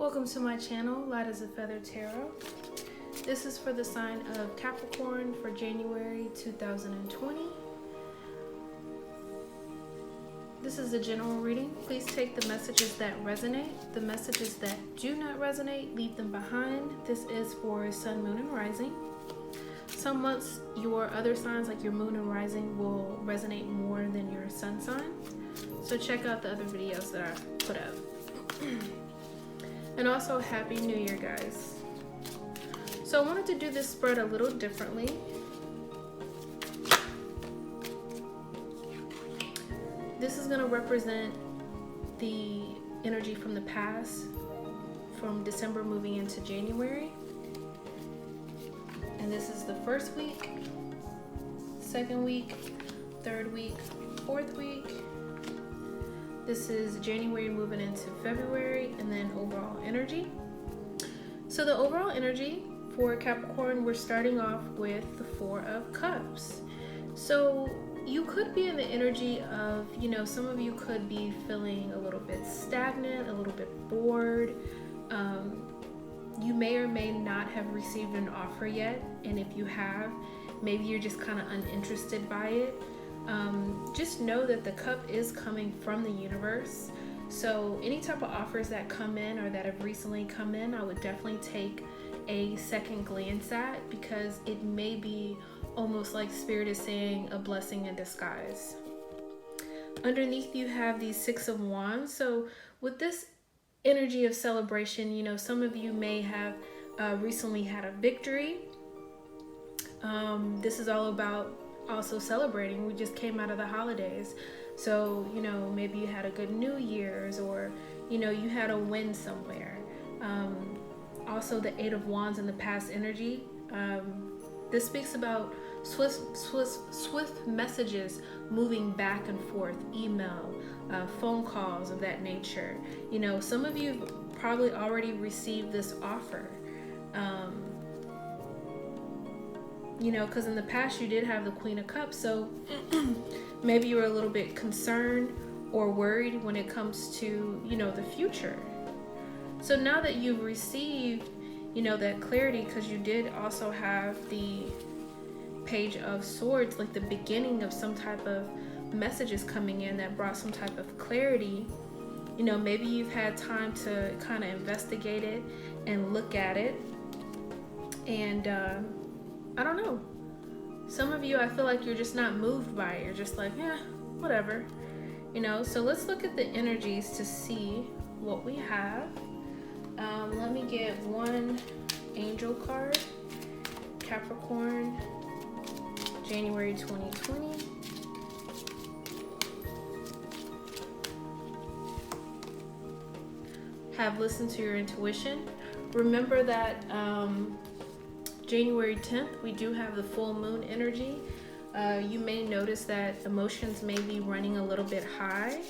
Welcome to my channel, LightAsFeatherTarot. This is for the sign of Capricorn for January 2020. This is a general reading. Please take the messages that resonate. The messages that do not resonate, leave them behind. This is for Sun, Moon, and Rising. Some months your other signs like your Moon and Rising will resonate more than your Sun sign. So check out the other videos that I've put up. And also Happy New Year, guys. So I wanted to do this spread a little differently. This is going to represent the energy from the past, from December moving into January. And this is the first week, second week, third week, fourth week. This is January moving into February, and then overall energy. So the overall energy for Capricorn, we're starting off with the Four of Cups. So you could be in the energy of, some of you could be feeling a little bit stagnant, a little bit bored. You may or may not have received an offer yet. And if you have, maybe you're just kind of uninterested by it. Just know that the cup is coming from the universe. So any type of offers that come in or that have recently come in, I would definitely take a second glance at, because it may be almost like Spirit is saying a blessing in disguise. Underneath you have the Six of Wands. So with this energy of celebration, some of you may have recently had a victory. This is all about also celebrating. We just came out of the holidays, so maybe you had a good New Year's, or you had a win somewhere. Also the Eight of Wands in the past energy, this speaks about swift messages moving back and forth, email, phone calls of that nature. Some of you probably already received this offer, because in the past you did have the Queen of Cups, so maybe you were a little bit concerned or worried when it comes to, the future. So now that you've received, that clarity, because you did also have the Page of Swords, like the beginning of some type of messages coming in that brought some type of clarity. Maybe you've had time to kind of investigate it and look at it. And I don't know. Some of you, I feel like you're just not moved by it. You're just like, yeah, whatever. So let's look at the energies to see what we have. Let me get one angel card. Capricorn, January 2020. Have listened to your intuition. Remember that January 10th, we do have the full moon energy. You may notice that emotions may be running a little bit high,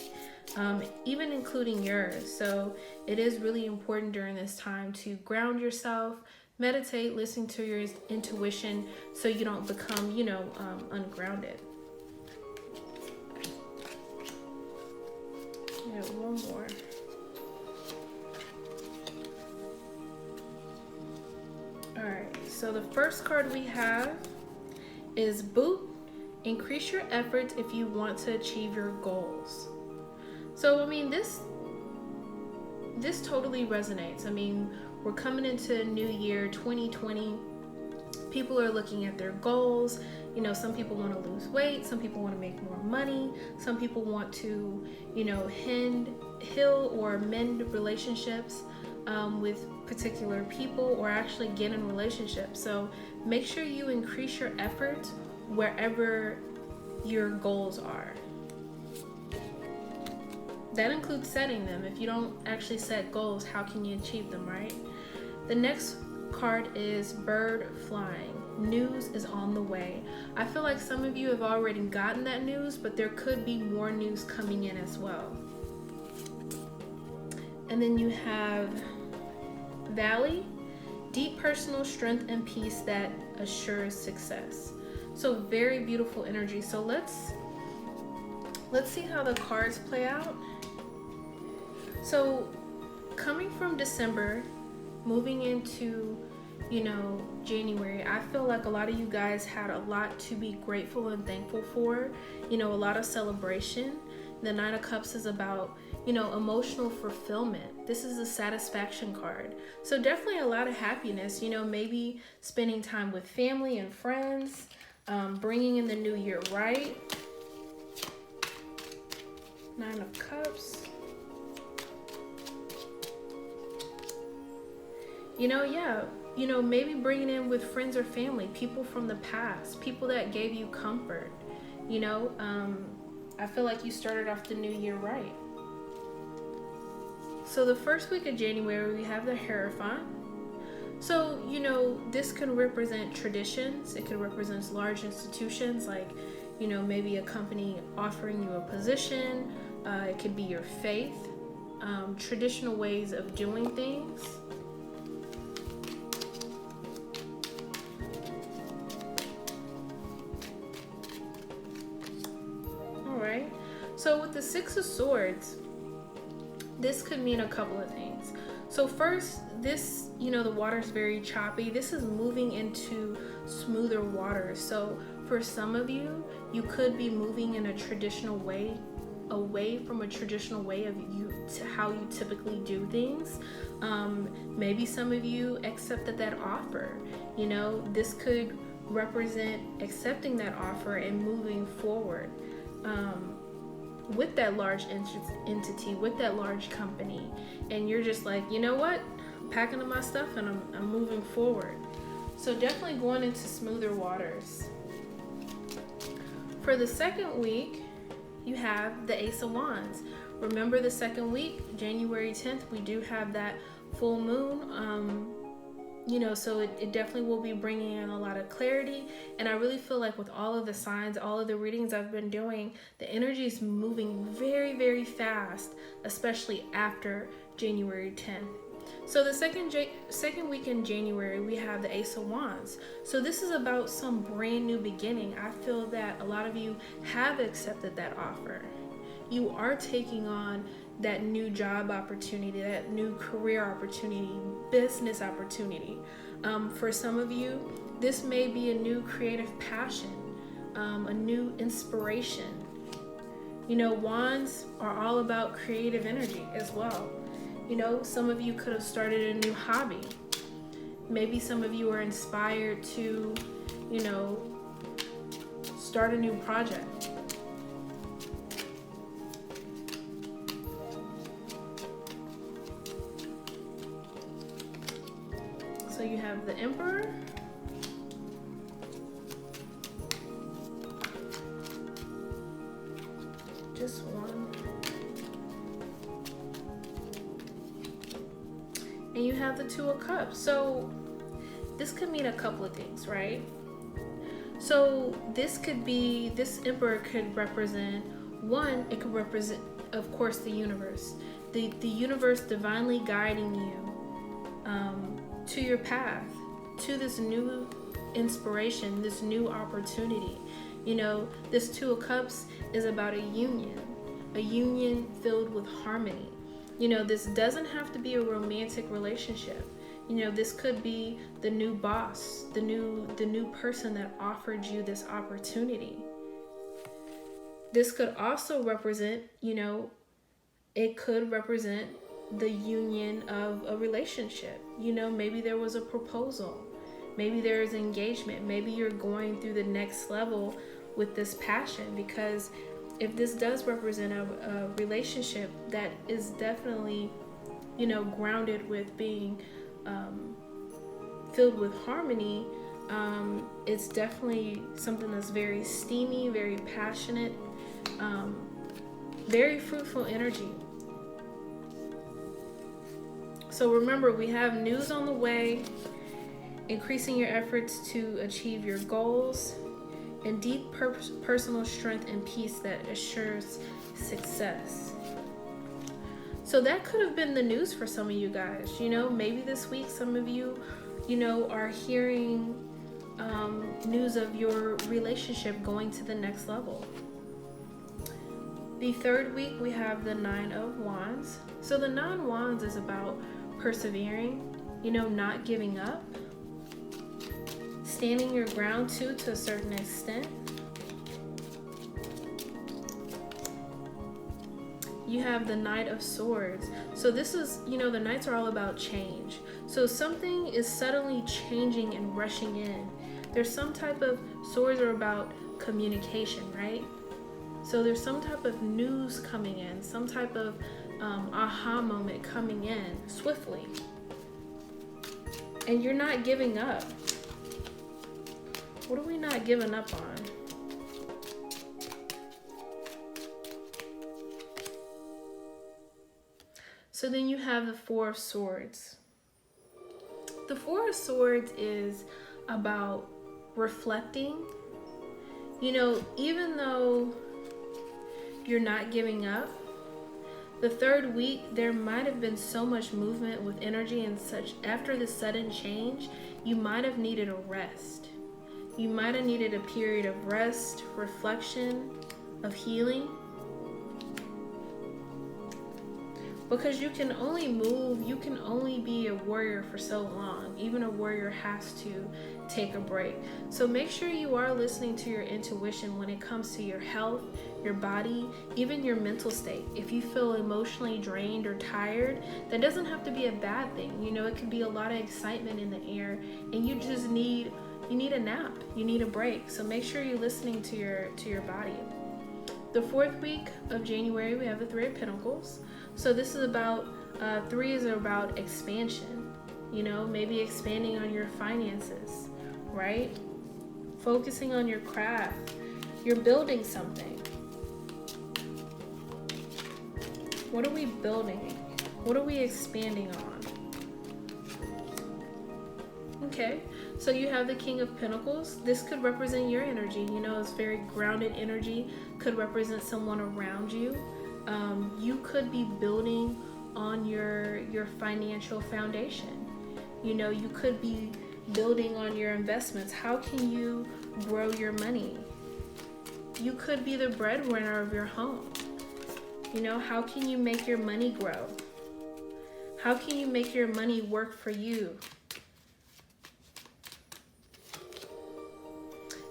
even including yours. So it is really important during this time to ground yourself, meditate, listen to your intuition, so you don't become, ungrounded. Yeah, one more. Alright, so the first card we have is Boot. Increase your efforts if you want to achieve your goals. So, this totally resonates. We're coming into New Year 2020. People are looking at their goals. Some people want to lose weight. Some people want to make more money. Some people want to, heal or mend relationships with particular people, or actually get in relationships. So make sure you increase your efforts wherever your goals are. That includes setting them. If you don't actually set goals, how can you achieve them, right? The next card is Bird Flying. News is on the way. I feel like some of you have already gotten that news, but there could be more news coming in as well. And then you have Valley. Deep personal strength and peace that assures success. So very beautiful energy. So let's see how the cards play out. So coming from December, moving into, January, I feel like a lot of you guys had a lot to be grateful and thankful for, a lot of celebration. The Nine of Cups is about, emotional fulfillment. This is a satisfaction card. So definitely a lot of happiness, maybe spending time with family and friends, bringing in the new year right. Nine of Cups. Maybe bringing in with friends or family, people from the past, people that gave you comfort. I feel like you started off the new year right. So the first week of January, we have the Hierophant. So, this can represent traditions. It can represent large institutions like, maybe a company offering you a position. It could be your faith, traditional ways of doing things. So with the Six of Swords, this could mean a couple of things. So first, this, the water's very choppy. This is moving into smoother waters. So for some of you, you could be moving in a traditional way, away from a traditional way of to how you typically do things. Maybe some of you accepted that offer. This could represent accepting that offer and moving forward. With that large entity, with that large company, and you're just like, you know what, I'm packing up my stuff and I'm moving forward. So definitely going into smoother waters. For the second week, you have the Ace of Wands. Remember the second week, January 10th, we do have that full moon. So it definitely will be bringing in a lot of clarity. And I really feel like with all of the signs, all of the readings I've been doing, the energy is moving very, very fast, especially after January 10th. So the second week in January, we have the Ace of Wands. So this is about some brand new beginning. I feel that a lot of you have accepted that offer. You are taking on that new job opportunity, that new career opportunity, business opportunity. For some of you, this may be a new creative passion, a new inspiration. Wands are all about creative energy as well. Some of you could have started a new hobby. Maybe some of you are inspired to, start a new project. So you have the Emperor, just one, and you have the Two of Cups. So this could mean a couple of things, right? So this Emperor could represent, one, it could represent, of course, the universe, the universe divinely guiding you to your path, to this new inspiration, this new opportunity. This Two of Cups is about a union filled with harmony. This doesn't have to be a romantic relationship. This could be the new boss, the new person that offered you this opportunity. This could also represent, it could represent the union of a relationship. Maybe there was a proposal, maybe there is engagement, maybe you're going through the next level with this passion, because if this does represent a relationship that is definitely, grounded with being filled with harmony, it's definitely something that's very steamy, very passionate, very fruitful energy. So remember, we have news on the way, increasing your efforts to achieve your goals, and deep personal strength and peace that assures success. So that could have been the news for some of you guys. Maybe this week some of you, are hearing news of your relationship going to the next level. The third week, we have the Nine of Wands. So the Nine of Wands is about persevering, not giving up, standing your ground too, to a certain extent. You have the Knight of Swords. So this is, the Knights are all about change. So something is suddenly changing and rushing in. There's some type of, swords are about communication, right? So there's some type of news coming in, some type of aha moment coming in swiftly. And you're not giving up. What are we not giving up on? So then you have the Four of Swords. The Four of Swords is about reflecting. Even though you're not giving up, the third week, there might have been so much movement with energy and such. After the sudden change, you might have needed a rest. You might have needed a period of rest, reflection, of healing. Because you can only move, you can only be a warrior for so long. Even a warrior has to take a break. So make sure you are listening to your intuition when it comes to your health, your body, even your mental state. If you feel emotionally drained or tired, that doesn't have to be a bad thing. It could be a lot of excitement in the air, and you just need a nap. You need a break. So make sure you're listening to your body. The fourth week of January, we have the Three of Pentacles. So this is about, three is about expansion, maybe expanding on your finances, right? Focusing on your craft. You're building something. What are we building? What are we expanding on? Okay, so you have the King of Pentacles. This could represent your energy. It's very grounded energy. Could represent someone around you. You could be building on your financial foundation. You could be building on your investments. How can you grow your money? You could be the breadwinner of your home. How can you make your money grow? How can you make your money work for you?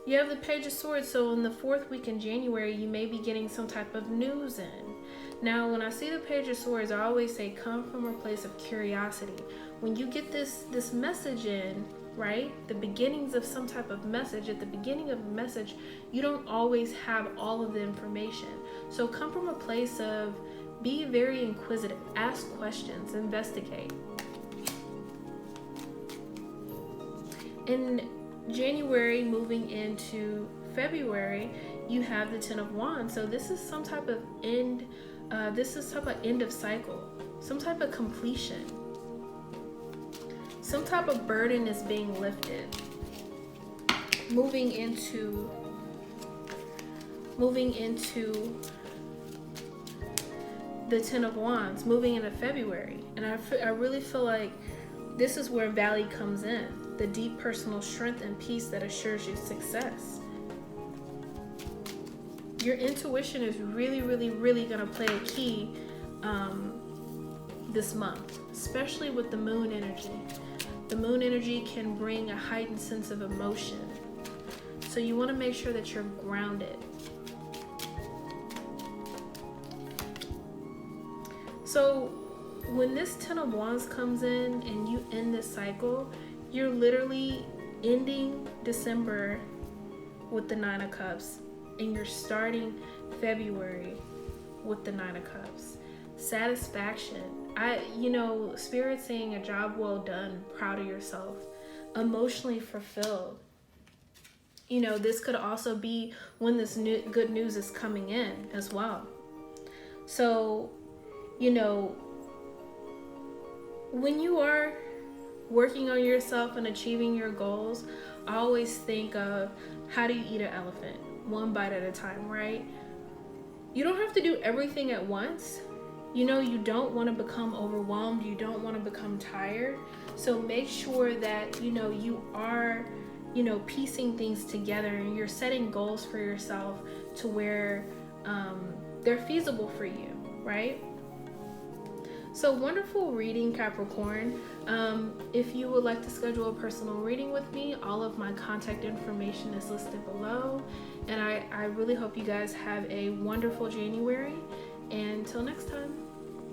You have the Page of Swords. So in the fourth week in January, you may be getting some type of news in. Now, when I see the Page of Swords, I always say come from a place of curiosity. When you get this message in, right, the beginnings of some type of message, at the beginning of a message, you don't always have all of the information. So come from a place of be very inquisitive, ask questions, investigate. In January, moving into February, you have the Ten of Wands. So this is some type of end. This is some type of end of cycle, some type of completion. Some type of burden is being lifted. Moving into the Ten of Wands, moving into February. And I really feel like this is where Valley comes in. The deep personal strength and peace that assures you success. Your intuition is really, really, really going to play a key this month, especially with the moon energy. The moon energy can bring a heightened sense of emotion. So you want to make sure that you're grounded. So when this Ten of Wands comes in and you end this cycle, you're literally ending December with the Nine of Cups, and you're starting February with the Nine of Cups. Satisfaction. Spirit saying a job well done, proud of yourself, emotionally fulfilled. This could also be when this good news is coming in as well. So, when you are working on yourself and achieving your goals, I always think of how do you eat an elephant? One bite at a time, right? You don't have to do everything at once. You don't want to become overwhelmed. You don't want to become tired. So make sure that, you are, piecing things together and you're setting goals for yourself to where they're feasible for you, right? So wonderful reading, Capricorn. If you would like to schedule a personal reading with me, all of my contact information is listed below. And I really hope you guys have a wonderful January. And until next time.